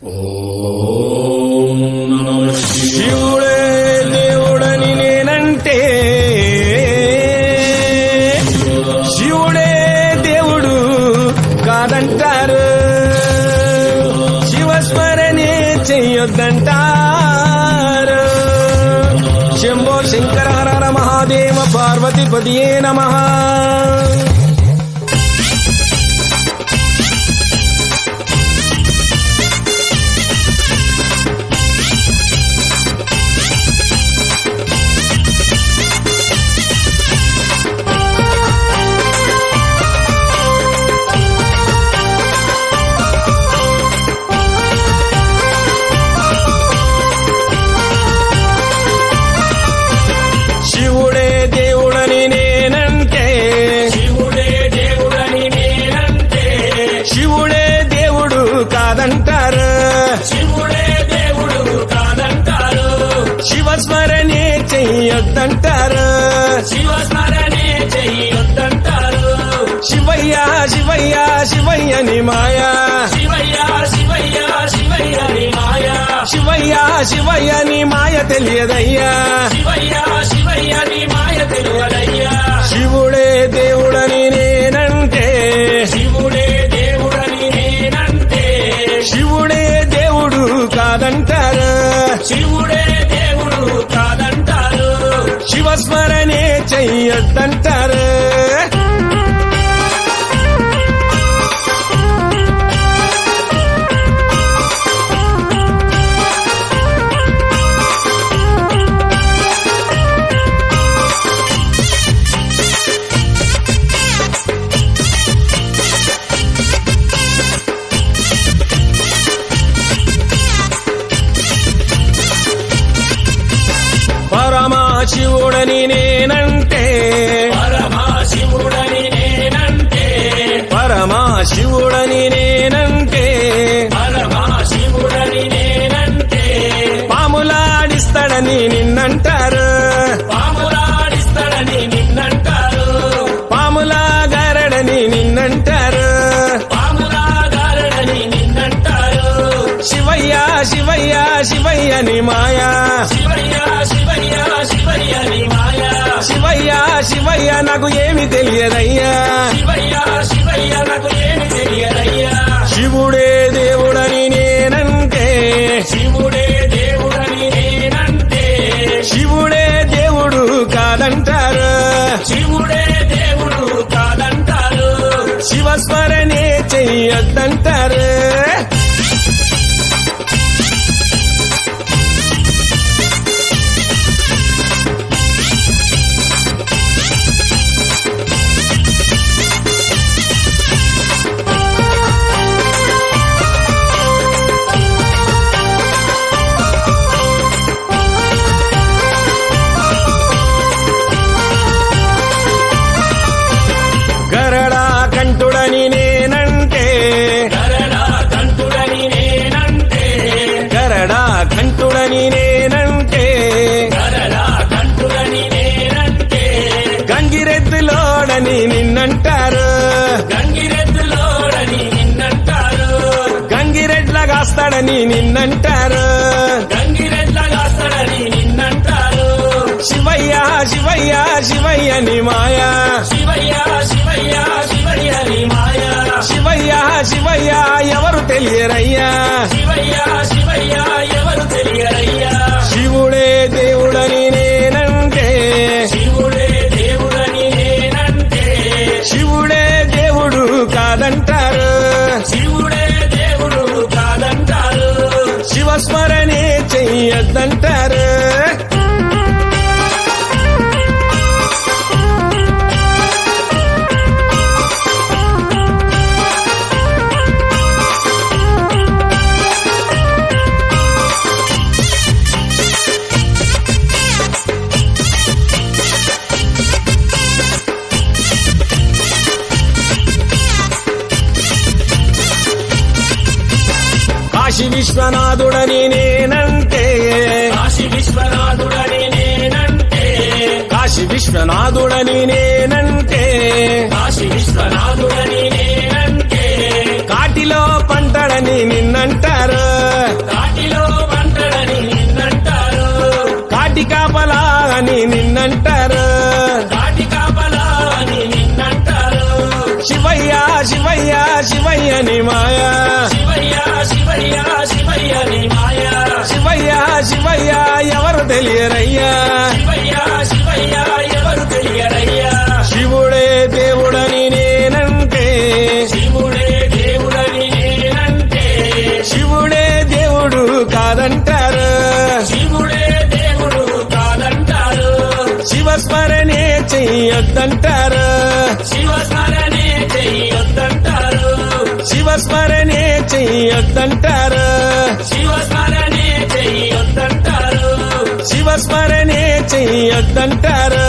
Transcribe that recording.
ఓం నమః శివుడే దేవుడని నేనంటే శివుడే దేవుడు కాదంటారు, శివస్మరణే చెయ్యొద్దంటారు. శంభో శంకర హర హర మహాదేవ పార్వతీపతియే నమః. శివుడే దేవుడని నేనంటే శివుడే దేవుడని నేనంటే శివుడే దేవుడు కాదంటారు, శివుడే దేవుడు కాదంటారు, శివస్మరణే చెయ్యొద్దంటారు. శివస్మరణే చెయ్యొద్దంటారు. శివయ్య శివయ్య శివయ్యని మాయా, శివయ్య శివయ్య శివయ్యని మాయా, శివయ్య శివయ్యని మాయ తెలియదయ్యా. శివయ్య శివయ్యని మాయ తెలియదయ్యా. శివుడే దేవుడని నేనంటే శివుడే దేవుడని నేనంటే శివుడే దేవుడు కాదంటారు, శివుడే దేవుడు కాదంటారు, శివస్మరణే చెయ్యొద్దంటారు. పరమశివుడని నేనంటే పరమశివుడని నేనంటే పరమశివుడని నేనంటే పరమశివుడని నేనంటే పాములాడిస్తాడని నిన్నంటారు, పాములాడిస్తాడని నిన్నంటారు, పాములాగారడని నిన్నంటారు. పాములాగారడని నిన్నంటారు. శివయ్య శివయ్య శివయ్యని మాయా, శివయ్య శివయ్య శివయ్యని మాయా, శివయ్య శివయ్య నాకు ఏమి తెలియదయ్యా. శివయ్య శివయ్య నాకు ఏమి తెలియదయ్యా. శివుడే దేవుడని నేనంటే శివుడే దేవుడని నేనంటే శివుడే దేవుడు కాదంటారు, శివుడే దేవుడు కాదంటారు, శివస్మరణే చెయ్యొద్దంటారు. గరడా కంఠుడని నేనంటే గరడా కంఠుడని నేనంటే గరడా కంఠుడని నేనంటే గరడా కంఠుడని నేనంటే గంగిరెద్దులోడని నిన్నంటారు, గంగిరెద్దులోడని నిన్నంటారు, గంగిరెడ్లగాస్తాడని నిన్నంటారు. గంగిరెద్లగాస్తాడని నిన్నంటారు. శివయ్య శివయ్య శివయ్యని మాయా, శివయ్య శివయ్య శివయ్యని మాయా, శివయ్య శివయ్య ఎవరు తెలియరయ్యా. శివయ్య శివయ్య ఎవరు తెలియరయ్యా. శివుడే దేవుడని నేనంటే శివుడే దేవుడని నేనంటే శివుడే దేవుడు కాదంటారు, శివుడే దేవుడు కాదంటారు, శివస్మరణే చెయ్యొద్దంటారు. కాశీ విశ్వనాథుడని నేనంటే కాశీ విశ్వనాథుడని నేనంటే కాశీ విశ్వనాథుడని నేనంటే కాశీ విశ్వనాథుడని నేనంటే కాటిలో పంటడని నిన్నంటారు, శివయ్య శివయ్య నీ మాయా శివయ్య శివయ్య శివయ్య నీ మాయ శివయ్య శివయ్య ఎవరు తెలియరయ్యా శివయ్య శివయ్య ఎవరు తెలియరయ్యా శివుడే దేవుడని నేనంటే శివుడే దేవుడని నేనంటే శివుడే దేవుడు కాదంటారు శివుడే దేవుడు కాదంటారు శివస్మరణే చెయ్యొద్దంటారు శివస్మరణే చెయ్యొద్దంటారు శివస్మరణే చెయ్యొద్దంటారు శివస్మరణే చెయ్యొద్దంటారు శివస్మరణే చెయ్యొద్దంటారు